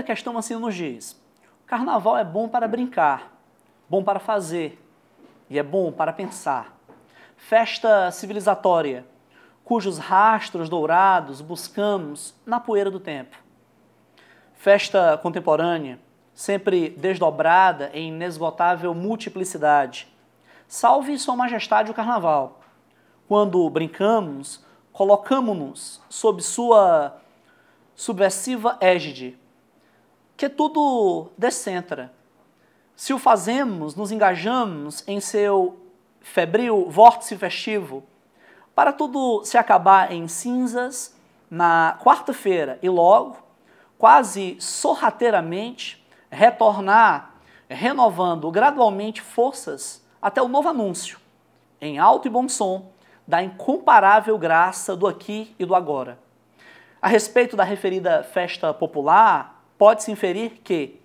questão assim nos diz: o carnaval é bom para brincar, bom para fazer e é bom para pensar. Festa civilizatória, cujos rastros dourados buscamos na poeira do tempo. Festa contemporânea, sempre desdobrada em inesgotável multiplicidade. Salve Sua Majestade o Carnaval. Quando brincamos, colocamo-nos sob sua subversiva égide, que tudo descentra. Se o fazemos, nos engajamos em seu febril vórtice festivo, para tudo se acabar em cinzas na quarta-feira e logo, quase sorrateiramente, retornar, renovando gradualmente forças até o novo anúncio, em alto e bom som, da incomparável graça do aqui e do agora. A respeito da referida festa popular, pode-se inferir que,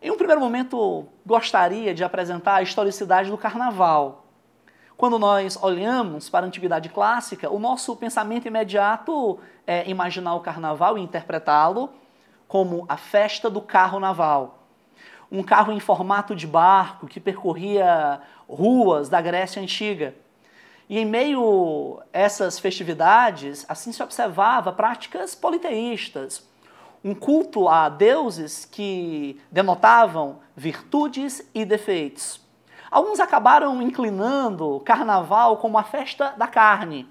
em um primeiro momento, gostaria de apresentar a historicidade do carnaval. Quando nós olhamos para a antiguidade clássica, o nosso pensamento imediato é imaginar o carnaval e interpretá-lo como a festa do carro naval. Um carro em formato de barco que percorria ruas da Grécia Antiga. E em meio a essas festividades, assim se observava práticas politeístas, um culto a deuses que denotavam virtudes e defeitos. Alguns acabaram inclinando o carnaval como a festa da carne,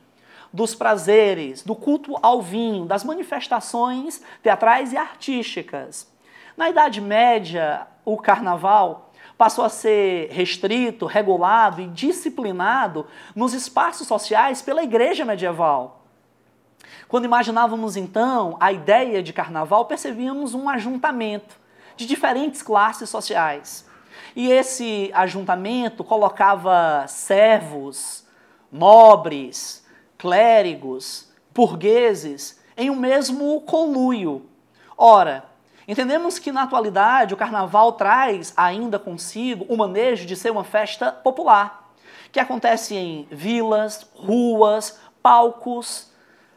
dos prazeres, do culto ao vinho, das manifestações teatrais e artísticas. Na Idade Média, o carnaval passou a ser restrito, regulado e disciplinado nos espaços sociais pela Igreja medieval. Quando imaginávamos, então, a ideia de carnaval, percebíamos um ajuntamento de diferentes classes sociais. E esse ajuntamento colocava servos, nobres, clérigos, burgueses em um mesmo conluio. Ora, entendemos que na atualidade o carnaval traz ainda consigo o manejo de ser uma festa popular, que acontece em vilas, ruas, palcos,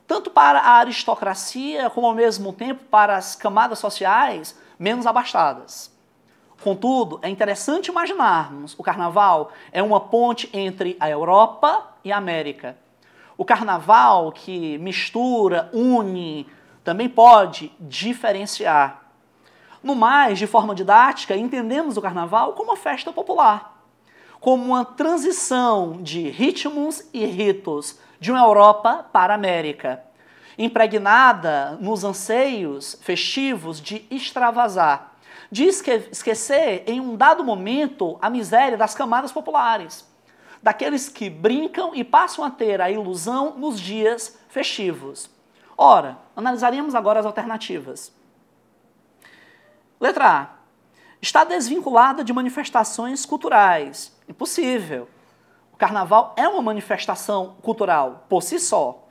tanto para a aristocracia como ao mesmo tempo para as camadas sociais menos abastadas. Contudo, é interessante imaginarmos o carnaval é uma ponte entre a Europa e a América. O carnaval que mistura, une, também pode diferenciar. No mais, de forma didática, entendemos o carnaval como uma festa popular, como uma transição de ritmos e ritos de uma Europa para a América, impregnada nos anseios festivos de extravasar, de esquecer em um dado momento a miséria das camadas populares, daqueles que brincam e passam a ter a ilusão nos dias festivos. Ora, analisaríamos agora as alternativas. Letra A. Está desvinculada de manifestações culturais. Impossível. O carnaval é uma manifestação cultural, por si só.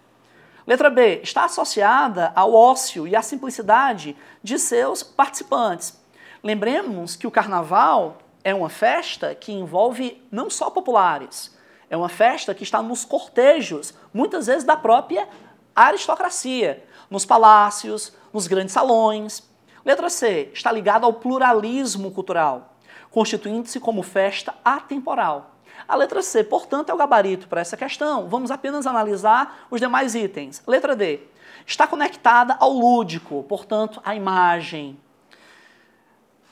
Letra B. Está associada ao ócio e à simplicidade de seus participantes. Lembremos que o carnaval é uma festa que envolve não só populares, é uma festa que está nos cortejos, muitas vezes da própria aristocracia, nos palácios, nos grandes salões. Letra C. Está ligada ao pluralismo cultural, constituindo-se como festa atemporal. A letra C, portanto, é o gabarito para essa questão. Vamos apenas analisar os demais itens. Letra D. Está conectada ao lúdico, portanto, à imagem,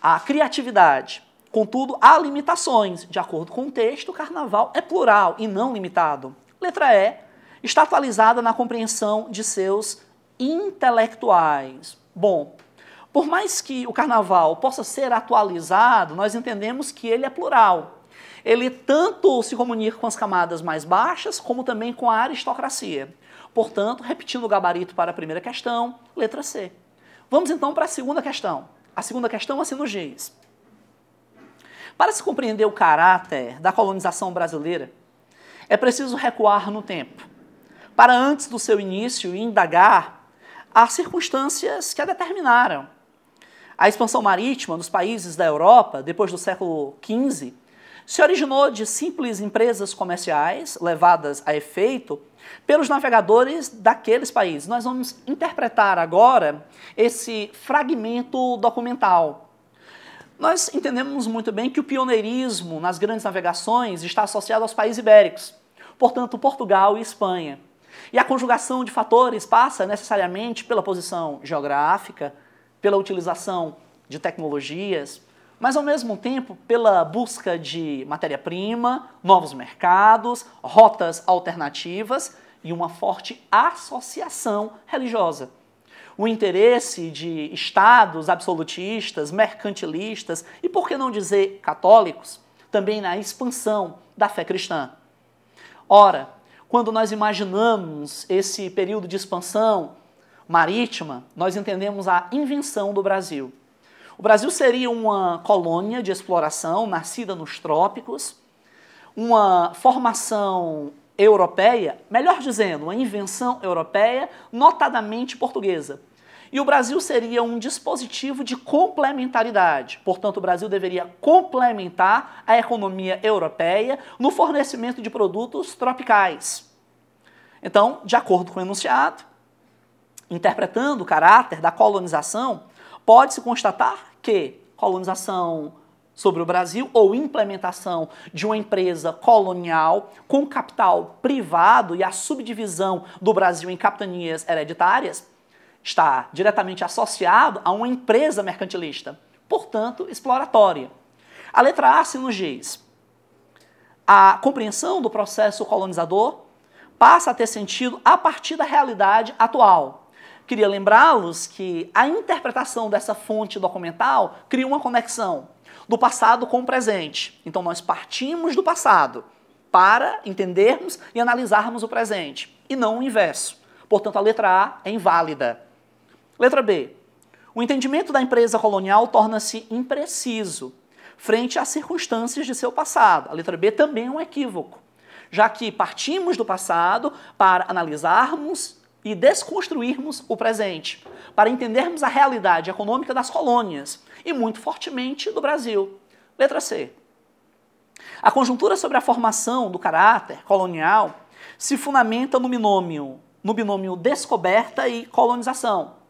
à criatividade. Contudo, há limitações. De acordo com o texto, o carnaval é plural e não limitado. Letra E. Está atualizada na compreensão de seus intelectuais. Bom, por mais que o carnaval possa ser atualizado, nós entendemos que ele é plural. Ele tanto se comunica com as camadas mais baixas, como também com a aristocracia. Portanto, repetindo o gabarito para a primeira questão, letra C. Vamos então para a segunda questão. A segunda questão assim nos diz: para se compreender o caráter da colonização brasileira, é preciso recuar no tempo, para antes do seu início e indagar as circunstâncias que a determinaram. A expansão marítima dos países da Europa, depois do século XV, se originou de simples empresas comerciais levadas a efeito pelos navegadores daqueles países. Nós vamos interpretar agora esse fragmento documental. Nós entendemos muito bem que o pioneirismo nas grandes navegações está associado aos países ibéricos, portanto, Portugal e Espanha. E a conjugação de fatores passa necessariamente pela posição geográfica, pela utilização de tecnologias, mas ao mesmo tempo pela busca de matéria-prima, novos mercados, rotas alternativas e uma forte associação religiosa. O interesse de estados absolutistas, mercantilistas e, por que não dizer, católicos, também na expansão da fé cristã. Ora, quando nós imaginamos esse período de expansão marítima, nós entendemos a invenção do Brasil. O Brasil seria uma colônia de exploração nascida nos trópicos, uma formação europeia, melhor dizendo, uma invenção europeia, notadamente portuguesa. E o Brasil seria um dispositivo de complementaridade. Portanto, o Brasil deveria complementar a economia europeia no fornecimento de produtos tropicais. Então, de acordo com o enunciado, interpretando o caráter da colonização, pode-se constatar que colonização sobre o Brasil ou implementação de uma empresa colonial com capital privado e a subdivisão do Brasil em capitanias hereditárias está diretamente associado a uma empresa mercantilista, portanto, exploratória. A letra A se nos diz: a compreensão do processo colonizador passa a ter sentido a partir da realidade atual. Queria lembrá-los que a interpretação dessa fonte documental cria uma conexão do passado com o presente. Então, nós partimos do passado para entendermos e analisarmos o presente, e não o inverso. Portanto, a letra A é inválida. Letra B. O entendimento da empresa colonial torna-se impreciso frente às circunstâncias de seu passado. A letra B também é um equívoco, já que partimos do passado para analisarmos e desconstruirmos o presente, para entendermos a realidade econômica das colônias e, muito fortemente, do Brasil. Letra C. A conjuntura sobre a formação do caráter colonial se fundamenta no binômio descoberta e colonização.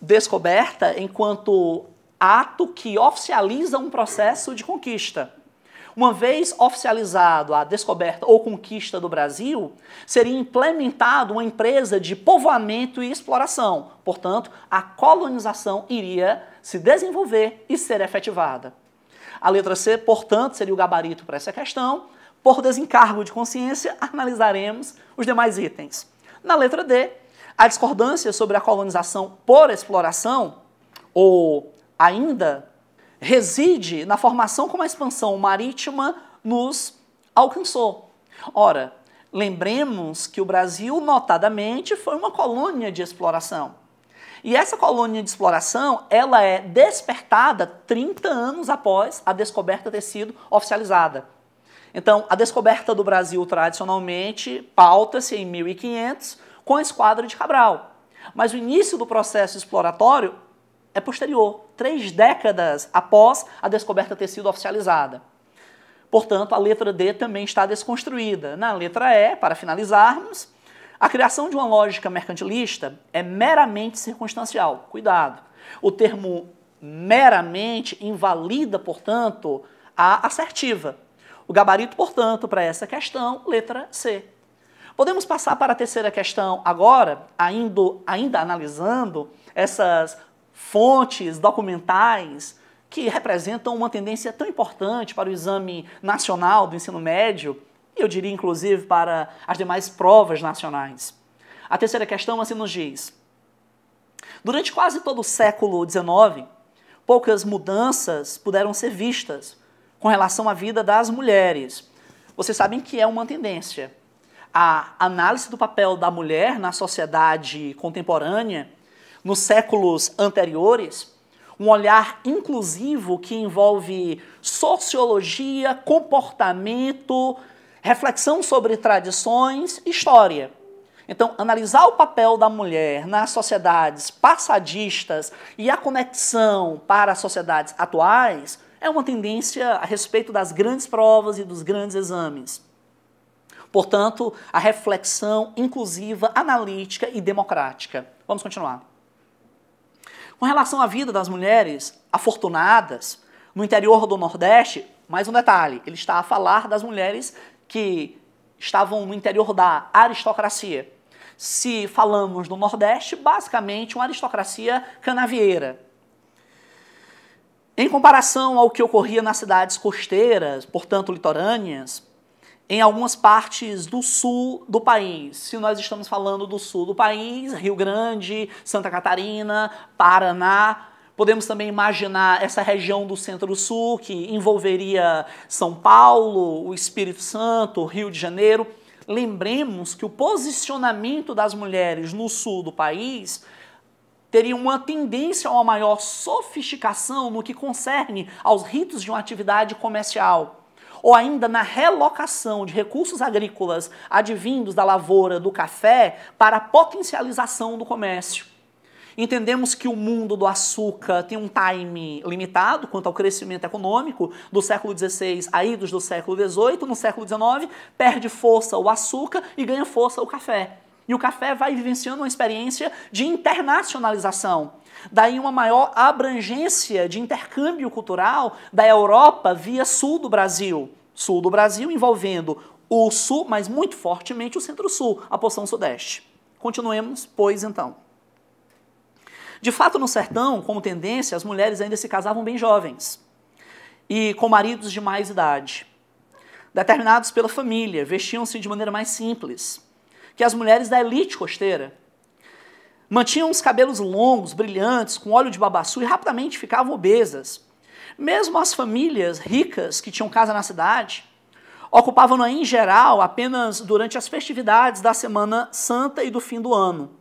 Descoberta enquanto ato que oficializa um processo de conquista. Uma vez oficializado a descoberta ou conquista do Brasil, seria implementado uma empresa de povoamento e exploração. Portanto, a colonização iria se desenvolver e ser efetivada. A letra C, portanto, seria o gabarito para essa questão. Por desencargo de consciência, analisaremos os demais itens. Na letra D, a discordância sobre a colonização por exploração, ou ainda reside na formação como a expansão marítima nos alcançou. Ora, lembremos que o Brasil, notadamente, foi uma colônia de exploração. E essa colônia de exploração, ela é despertada 30 anos após a descoberta ter sido oficializada. Então, a descoberta do Brasil, tradicionalmente, pauta-se em 1500 com a Esquadra de Cabral. Mas o início do processo exploratório é posterior, 3 décadas após a descoberta ter sido oficializada. Portanto, a letra D também está desconstruída. Na letra E, para finalizarmos, a criação de uma lógica mercantilista é meramente circunstancial. Cuidado. O termo meramente invalida, portanto, a assertiva. O gabarito, portanto, para essa questão, letra C. Podemos passar para a terceira questão agora, ainda analisando essas fontes documentais que representam uma tendência tão importante para o exame nacional do ensino médio, e eu diria inclusive para as demais provas nacionais. A terceira questão assim nos diz: durante quase todo o século XIX, poucas mudanças puderam ser vistas com relação à vida das mulheres. Vocês sabem que é uma tendência. A análise do papel da mulher na sociedade contemporânea, nos séculos anteriores, um olhar inclusivo que envolve sociologia, comportamento, reflexão sobre tradições, história. Então, analisar o papel da mulher nas sociedades passadistas e a conexão para as sociedades atuais é uma tendência a respeito das grandes provas e dos grandes exames. Portanto, a reflexão inclusiva, analítica e democrática. Vamos continuar. Com relação à vida das mulheres afortunadas no interior do Nordeste, mais um detalhe, ele está a falar das mulheres que estavam no interior da aristocracia. Se falamos do Nordeste, basicamente uma aristocracia canavieira. Em comparação ao que ocorria nas cidades costeiras, portanto litorâneas, em algumas partes do sul do país, se nós estamos falando do sul do país, Rio Grande, Santa Catarina, Paraná, podemos também imaginar essa região do centro-sul, que envolveria São Paulo, o Espírito Santo, Rio de Janeiro. Lembremos que o posicionamento das mulheres no sul do país teria uma tendência a uma maior sofisticação no que concerne aos ritos de uma atividade comercial, ou ainda na relocação de recursos agrícolas advindos da lavoura do café para a potencialização do comércio. Entendemos que o mundo do açúcar tem um time limitado quanto ao crescimento econômico do século XVI a idos do século XVIII. No século XIX, perde força o açúcar e ganha força o café. E o café vai vivenciando uma experiência de internacionalização. Daí uma maior abrangência de intercâmbio cultural da Europa via sul do Brasil. Sul do Brasil envolvendo o sul, mas muito fortemente o centro-sul, a porção sudeste. Continuemos, pois, então. De fato, no sertão, como tendência, as mulheres ainda se casavam bem jovens e com maridos de mais idade. Determinados pela família, vestiam-se de maneira mais simples que as mulheres da elite costeira. Mantinham os cabelos longos, brilhantes, com óleo de babaçu e rapidamente ficavam obesas. Mesmo as famílias ricas que tinham casa na cidade ocupavam-na em geral apenas durante as festividades da Semana Santa e do fim do ano.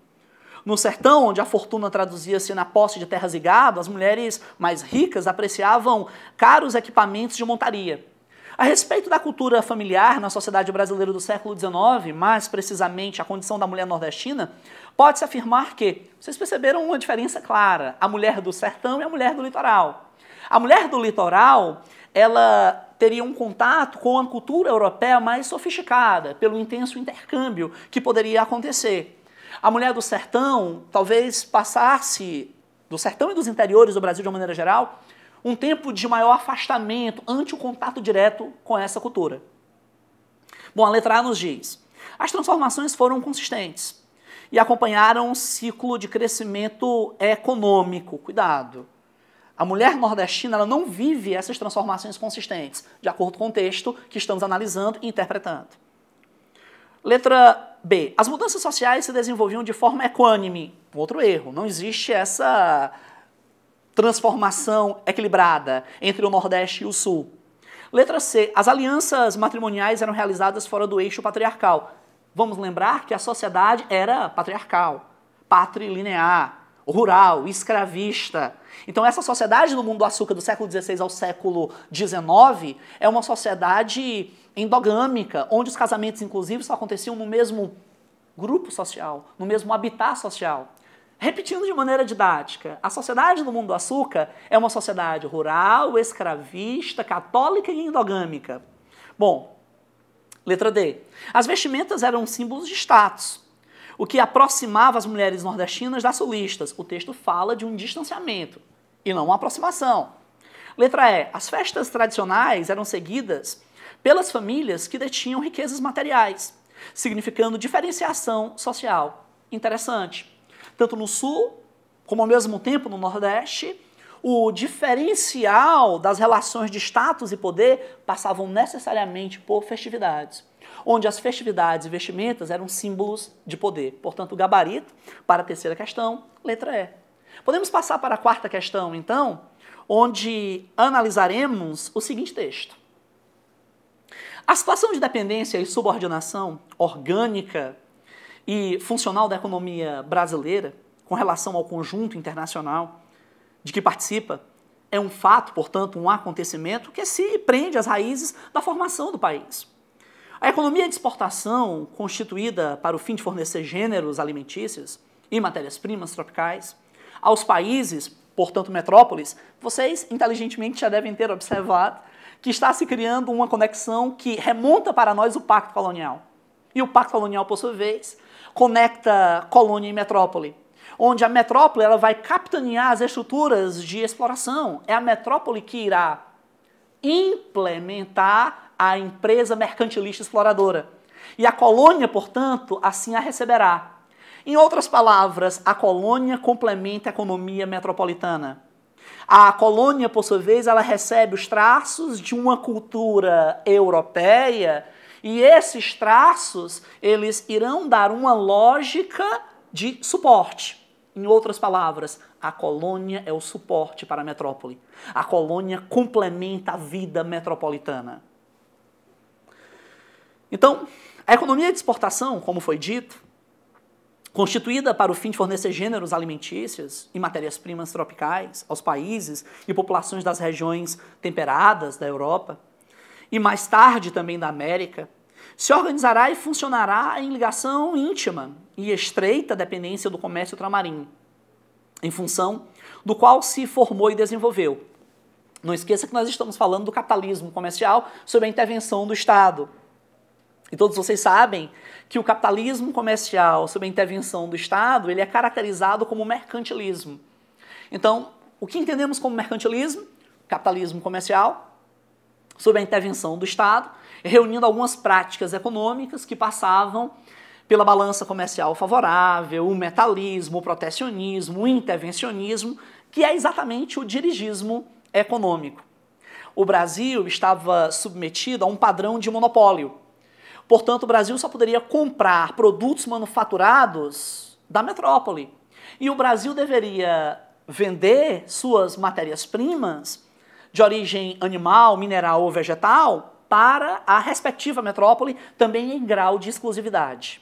No sertão, onde a fortuna traduzia-se na posse de terras e gado, as mulheres mais ricas apreciavam caros equipamentos de montaria. A respeito da cultura familiar na sociedade brasileira do século XIX, mais precisamente a condição da mulher nordestina, pode-se afirmar que, vocês perceberam uma diferença clara, a mulher do sertão e a mulher do litoral. A mulher do litoral, ela teria um contato com a cultura europeia mais sofisticada, pelo intenso intercâmbio que poderia acontecer. A mulher do sertão talvez passasse, do sertão e dos interiores do Brasil de uma maneira geral, um tempo de maior afastamento ante o contato direto com essa cultura. Bom, a letra A nos diz: as transformações foram consistentes e acompanharam um ciclo de crescimento econômico. Cuidado! A mulher nordestina ela não vive essas transformações consistentes, de acordo com o texto que estamos analisando e interpretando. Letra B. As mudanças sociais se desenvolviam de forma equânime. Outro erro, não existe essa transformação equilibrada entre o Nordeste e o Sul. Letra C. As alianças matrimoniais eram realizadas fora do eixo patriarcal. Vamos lembrar que a sociedade era patriarcal, patrilinear, rural, escravista. Então essa sociedade do mundo do açúcar do século XVI ao século XIX é uma sociedade endogâmica, onde os casamentos inclusive só aconteciam no mesmo grupo social, no mesmo habitat social. Repetindo de maneira didática, a sociedade do mundo do açúcar é uma sociedade rural, escravista, católica e endogâmica. Bom, letra D. As vestimentas eram símbolos de status, o que aproximava as mulheres nordestinas das sulistas. O texto fala de um distanciamento e não uma aproximação. Letra E. As festas tradicionais eram seguidas pelas famílias que detinham riquezas materiais, significando diferenciação social. Interessante. Tanto no Sul, como ao mesmo tempo no Nordeste, o diferencial das relações de status e poder passavam necessariamente por festividades, onde as festividades e vestimentas eram símbolos de poder. Portanto, o gabarito para a terceira questão, letra E. Podemos passar para a quarta questão, então, onde analisaremos o seguinte texto. A situação de dependência e subordinação orgânica e funcional da economia brasileira, com relação ao conjunto internacional de que participa, é um fato, portanto, um acontecimento que se prende às raízes da formação do país. A economia de exportação, constituída para o fim de fornecer gêneros alimentícios e matérias-primas tropicais aos países portanto metrópoles, vocês inteligentemente já devem ter observado que está se criando uma conexão que remonta para nós o Pacto Colonial. E o Pacto Colonial, por sua vez, conecta colônia e metrópole, onde a metrópole ela vai capitanear as estruturas de exploração. É a metrópole que irá implementar a empresa mercantilista exploradora. E a colônia, portanto, assim a receberá. Em outras palavras, a colônia complementa a economia metropolitana. A colônia, por sua vez, ela recebe os traços de uma cultura europeia e esses traços, eles irão dar uma lógica de suporte. Em outras palavras, a colônia é o suporte para a metrópole. A colônia complementa a vida metropolitana. Então, a economia de exportação, como foi dito, constituída para o fim de fornecer gêneros alimentícios e matérias-primas tropicais aos países e populações das regiões temperadas da Europa, e mais tarde também da América, se organizará e funcionará em ligação íntima e estreita dependência do comércio ultramarinho, em função do qual se formou e desenvolveu. Não esqueça que nós estamos falando do capitalismo comercial sob a intervenção do Estado. E todos vocês sabem que o capitalismo comercial sob a intervenção do Estado, ele é caracterizado como mercantilismo. Então, o que entendemos como mercantilismo? Capitalismo comercial, sob a intervenção do Estado, reunindo algumas práticas econômicas que passavam pela balança comercial favorável, o metalismo, o protecionismo, o intervencionismo, que é exatamente o dirigismo econômico. O Brasil estava submetido a um padrão de monopólio. Portanto, o Brasil só poderia comprar produtos manufaturados da metrópole. E o Brasil deveria vender suas matérias-primas de origem animal, mineral ou vegetal para a respectiva metrópole, também em grau de exclusividade.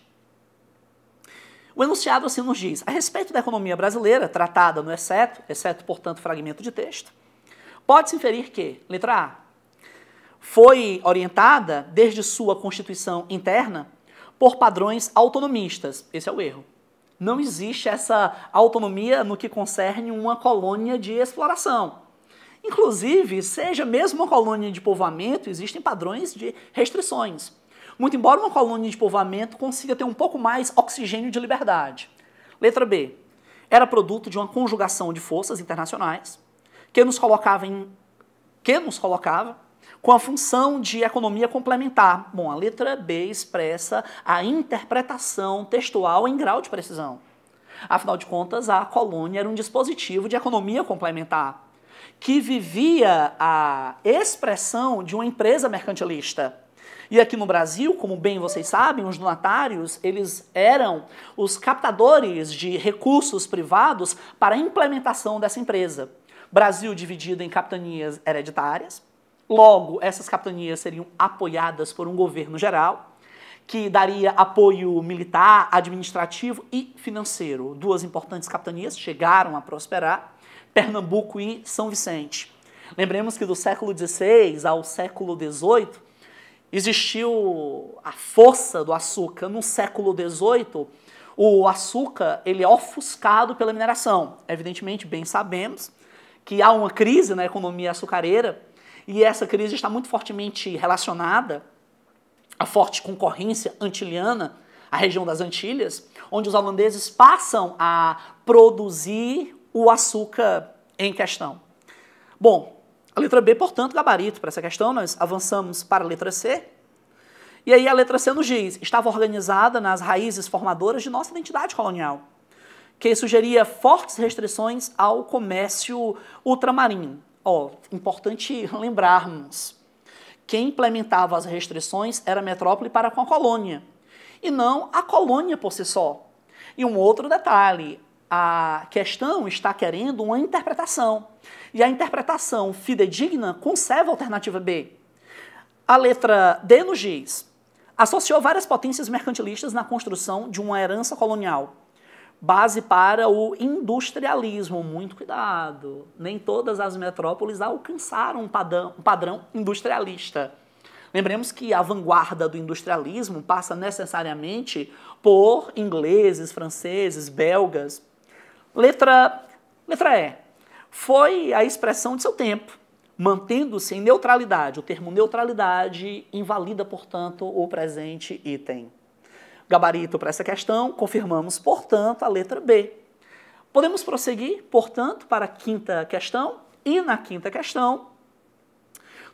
O enunciado assim nos diz: a respeito da economia brasileira, tratada no exceto, portanto, fragmento de texto, pode-se inferir que, letra A, foi orientada, desde sua constituição interna, por padrões autonomistas. Esse é o erro. Não existe essa autonomia no que concerne uma colônia de exploração. Inclusive, seja mesmo uma colônia de povoamento, existem padrões de restrições. Muito embora uma colônia de povoamento consiga ter um pouco mais oxigênio de liberdade. Letra B. Era produto de uma conjugação de forças internacionais que nos colocava com a função de economia complementar. Bom, a letra B expressa a interpretação textual em grau de precisão. Afinal de contas, a colônia era um dispositivo de economia complementar, que vivia a expressão de uma empresa mercantilista. E aqui no Brasil, como bem vocês sabem, os donatários, eles eram os captadores de recursos privados para a implementação dessa empresa. Brasil dividido em capitanias hereditárias. Logo, essas capitanias seriam apoiadas por um governo geral, que daria apoio militar, administrativo e financeiro. Duas importantes capitanias chegaram a prosperar: Pernambuco e São Vicente. Lembremos que do século XVI ao século XVIII existiu a força do açúcar. No século XVIII, o açúcar ele é ofuscado pela mineração. Evidentemente, bem sabemos que há uma crise na economia açucareira e essa crise está muito fortemente relacionada à forte concorrência antiliana, a região das Antilhas, onde os holandeses passam a produzir o açúcar em questão. Bom, a letra B, portanto, gabarito para essa questão. Nós avançamos para a letra C. E aí a letra C nos diz: estava organizada nas raízes formadoras de nossa identidade colonial, que sugeria fortes restrições ao comércio ultramarinho. Importante lembrarmos, quem implementava as restrições era a metrópole para com a colônia, e não a colônia por si só. E um outro detalhe: a questão está querendo uma interpretação, e a interpretação fidedigna conserva a alternativa B. A letra D nos diz: associou várias potências mercantilistas na construção de uma herança colonial, base para o industrialismo. Muito cuidado, nem todas as metrópoles alcançaram um padrão industrialista. Lembremos que a vanguarda do industrialismo passa necessariamente por ingleses, franceses, belgas. Letra E. foi a expressão de seu tempo, mantendo-se em neutralidade. O termo neutralidade invalida, portanto, o presente item. Gabarito para essa questão, confirmamos, portanto, a letra B. Podemos prosseguir, portanto, para a quinta questão. E na quinta questão,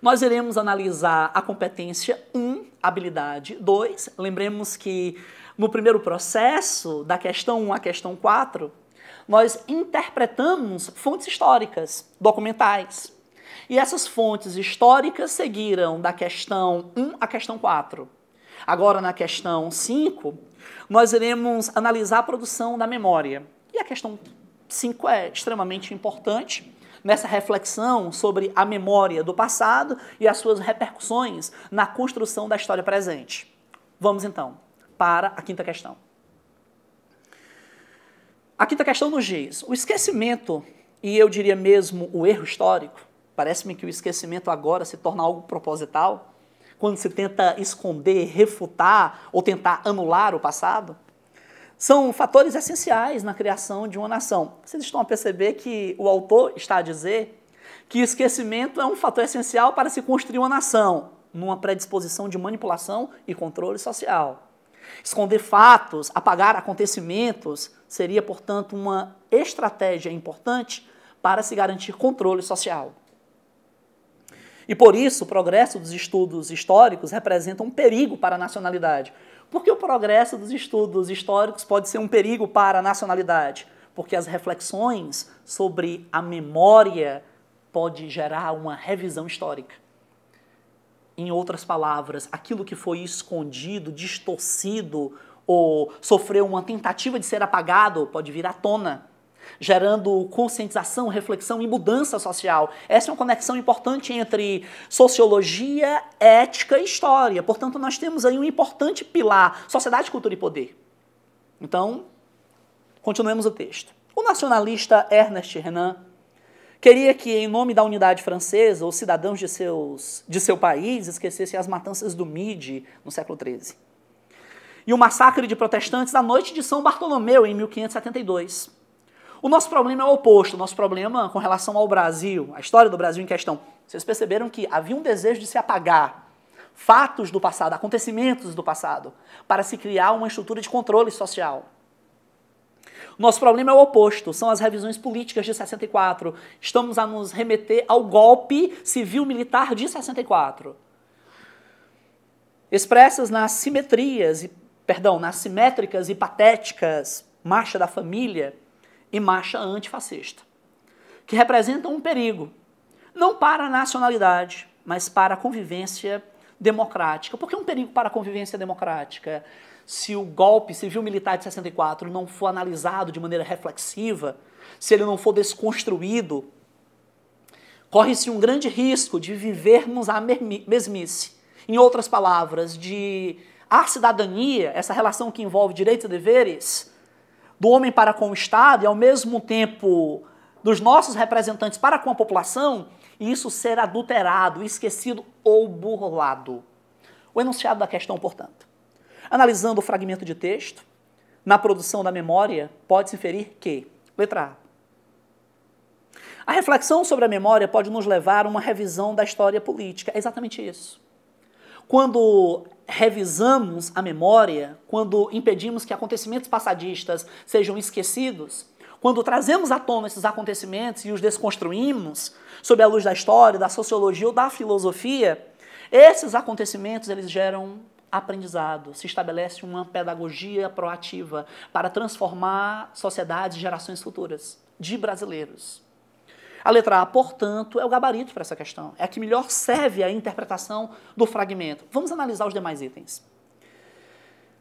nós iremos analisar a competência 1, habilidade 2. Lembremos que no primeiro processo, da questão 1 à questão 4, nós interpretamos fontes históricas, documentais. E essas fontes históricas seguiram da questão 1 à questão 4. Agora, na questão 5, nós iremos analisar a produção da memória. E a questão 5 é extremamente importante nessa reflexão sobre a memória do passado e as suas repercussões na construção da história presente. Vamos, então, para a quinta questão. A quinta questão nos diz: o esquecimento, e eu diria mesmo o erro histórico, parece-me que o esquecimento agora se torna algo proposital, quando se tenta esconder, refutar ou tentar anular o passado, são fatores essenciais na criação de uma nação. Vocês estão a perceber que o autor está a dizer que o esquecimento é um fator essencial para se construir uma nação, numa predisposição de manipulação e controle social. Esconder fatos, apagar acontecimentos, seria, portanto, uma estratégia importante para se garantir controle social. E por isso, o progresso dos estudos históricos representa um perigo para a nacionalidade. Por que o progresso dos estudos históricos pode ser um perigo para a nacionalidade? Porque as reflexões sobre a memória pode gerar uma revisão histórica. Em outras palavras, aquilo que foi escondido, distorcido ou sofreu uma tentativa de ser apagado pode vir à tona, gerando conscientização, reflexão e mudança social. Essa é uma conexão importante entre sociologia, ética e história. Portanto, nós temos aí um importante pilar: sociedade, cultura e poder. Então, continuemos o texto. O nacionalista Ernest Renan queria que, em nome da unidade francesa, os cidadãos de seu país esquecessem as matanças do Midi no século XIII. E o massacre de protestantes na noite de São Bartolomeu, em 1572. O nosso problema é o oposto. O nosso problema com relação ao Brasil, a história do Brasil em questão. Vocês perceberam que havia um desejo de se apagar fatos do passado, acontecimentos do passado, para se criar uma estrutura de controle social. Nosso problema é o oposto, são as revisões políticas de 64. Estamos a nos remeter ao golpe civil-militar de 64. Expressas nas simétricas e patéticas Marcha da Família e Marcha Antifascista, que representam um perigo, não para a nacionalidade, mas para a convivência democrática. Por que um perigo para a convivência democrática? Se o golpe civil-militar de 64 não for analisado de maneira reflexiva, se ele não for desconstruído, corre-se um grande risco de vivermos a mesmice. Em outras palavras, a cidadania, essa relação que envolve direitos e deveres, do homem para com o Estado e, ao mesmo tempo, dos nossos representantes para com a população, e isso ser adulterado, esquecido ou burlado. O enunciado da questão, portanto. Analisando o fragmento de texto, na produção da memória, pode-se inferir que, letra A, a reflexão sobre a memória pode nos levar a uma revisão da história política. É exatamente isso. Quando revisamos a memória, quando impedimos que acontecimentos passadistas sejam esquecidos, quando trazemos à tona esses acontecimentos e os desconstruímos sob a luz da história, da sociologia ou da filosofia, esses acontecimentos eles geram aprendizado, se estabelece uma pedagogia proativa para transformar sociedades e gerações futuras de brasileiros. A letra A, portanto, é o gabarito para essa questão. É a que melhor serve à interpretação do fragmento. Vamos analisar os demais itens.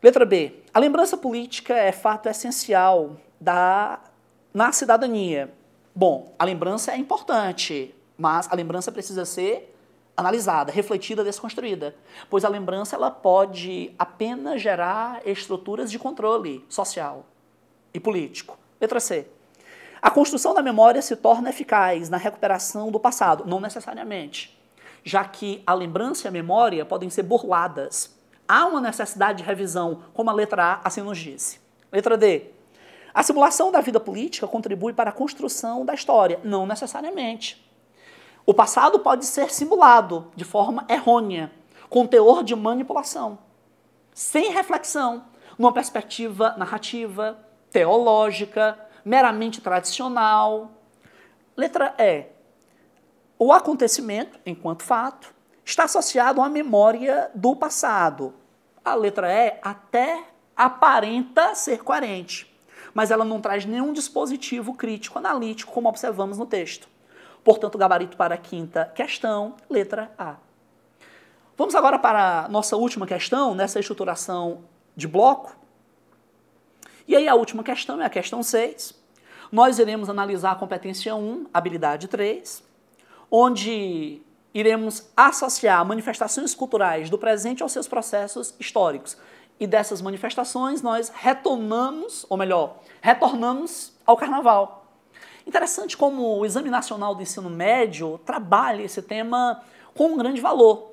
Letra B. A lembrança política é fato essencial na cidadania. Bom, a lembrança é importante, mas a lembrança precisa ser analisada, refletida, desconstruída. Pois a lembrança ela pode apenas gerar estruturas de controle social e político. Letra C. A construção da memória se torna eficaz na recuperação do passado, não necessariamente, já que a lembrança e a memória podem ser burladas. Há uma necessidade de revisão, como a letra A assim nos disse. Letra D. A simulação da vida política contribui para a construção da história? Não necessariamente. O passado pode ser simulado de forma errônea, com teor de manipulação, sem reflexão, numa perspectiva narrativa, teológica, meramente tradicional. Letra E. O acontecimento, enquanto fato, está associado à memória do passado. A letra E até aparenta ser coerente, mas ela não traz nenhum dispositivo crítico analítico, como observamos no texto. Portanto, gabarito para a quinta questão, letra A. Vamos agora para a nossa última questão, nessa estruturação de bloco. E aí a última questão é a questão 6. Nós iremos analisar a competência 1, habilidade 3, onde iremos associar manifestações culturais do presente aos seus processos históricos. E dessas manifestações nós retornamos ao carnaval. Interessante como o Exame Nacional do Ensino Médio trabalha esse tema com um grande valor.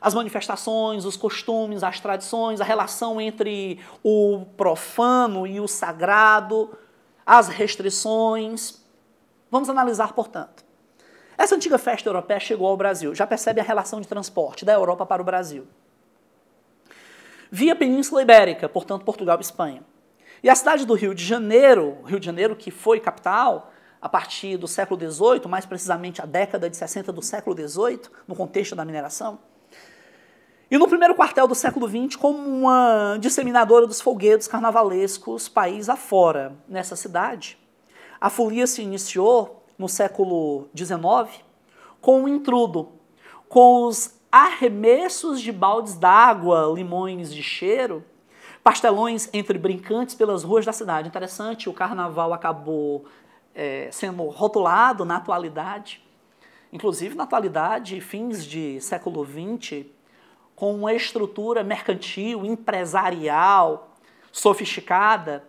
As manifestações, os costumes, as tradições, a relação entre o profano e o sagrado, as restrições. Vamos analisar, portanto. Essa antiga festa europeia chegou ao Brasil. Já percebe a relação de transporte da Europa para o Brasil. Via Península Ibérica, portanto, Portugal e Espanha. E a cidade do Rio de Janeiro que foi capital a partir do século XVIII, mais precisamente a década de 60 do século XVIII, no contexto da mineração, e no primeiro quartel do século XX como uma disseminadora dos folguedos carnavalescos país afora. Nessa cidade, a folia se iniciou no século XIX com o intrudo, com os arremessos de baldes d'água, limões de cheiro, pastelões entre brincantes pelas ruas da cidade. Interessante, o carnaval acabou sendo rotulado na atualidade, inclusive na atualidade, fins de século XX, com uma estrutura mercantil, empresarial, sofisticada,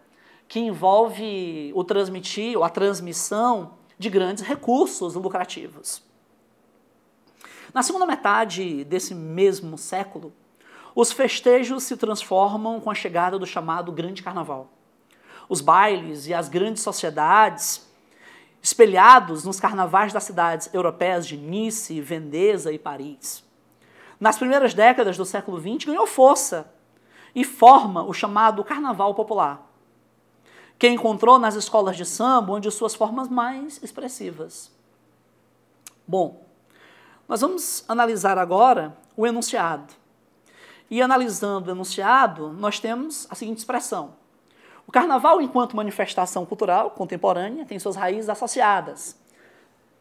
que envolve a transmissão de grandes recursos lucrativos. Na segunda metade desse mesmo século, os festejos se transformam com a chegada do chamado Grande Carnaval. Os bailes e as grandes sociedades, espelhados nos carnavais das cidades europeias de Nice, Veneza e Paris. Nas primeiras décadas do século XX, ganhou força e forma o chamado Carnaval Popular, que encontrou nas escolas de samba onde suas formas mais expressivas. Bom, nós vamos analisar agora o enunciado. E analisando o enunciado, nós temos a seguinte expressão. O carnaval, enquanto manifestação cultural contemporânea, tem suas raízes associadas.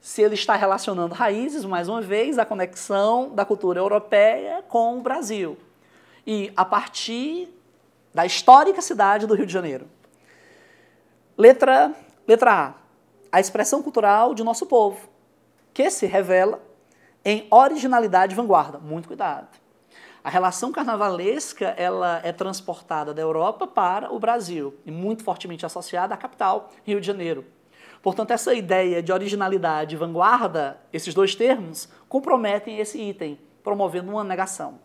Se ele está relacionando raízes, mais uma vez, a conexão da cultura europeia com o Brasil. E a partir da histórica cidade do Rio de Janeiro. Letra A. A expressão cultural de nosso povo, que se revela em originalidade e vanguarda. Muito cuidado. A relação carnavalesca ela é transportada da Europa para o Brasil e muito fortemente associada à capital, Rio de Janeiro. Portanto, essa ideia de originalidade e vanguarda, esses dois termos, comprometem esse item, promovendo uma negação.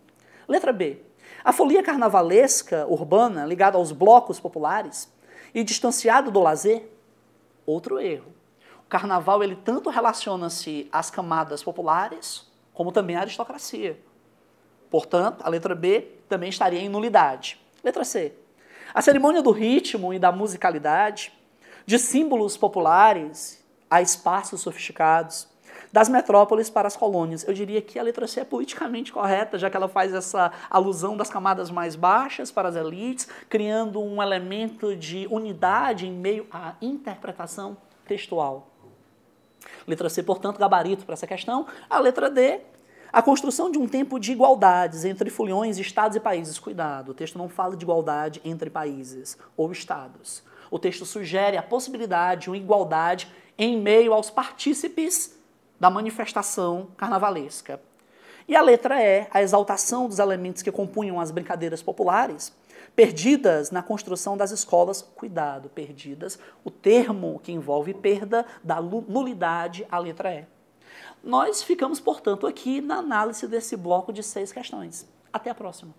Letra B. A folia carnavalesca urbana, ligada aos blocos populares e distanciada do lazer, outro erro. O carnaval ele tanto relaciona-se às camadas populares, como também à aristocracia. Portanto, a letra B também estaria em nulidade. Letra C. A cerimônia do ritmo e da musicalidade, de símbolos populares a espaços sofisticados, das metrópoles para as colônias. Eu diria que a letra C é politicamente correta, já que ela faz essa alusão das camadas mais baixas para as elites, criando um elemento de unidade em meio à interpretação textual. Letra C, portanto, gabarito para essa questão. A letra D, a construção de um tempo de igualdades entre foliões, estados e países. Cuidado, o texto não fala de igualdade entre países ou estados. O texto sugere a possibilidade de uma igualdade em meio aos partícipes da manifestação carnavalesca. E a letra E, a exaltação dos elementos que compunham as brincadeiras populares, perdidas na construção das escolas. Cuidado, perdidas, o termo que envolve perda da nulidade, a letra E. Nós ficamos, portanto, aqui na análise desse bloco de 6 questões. Até a próxima.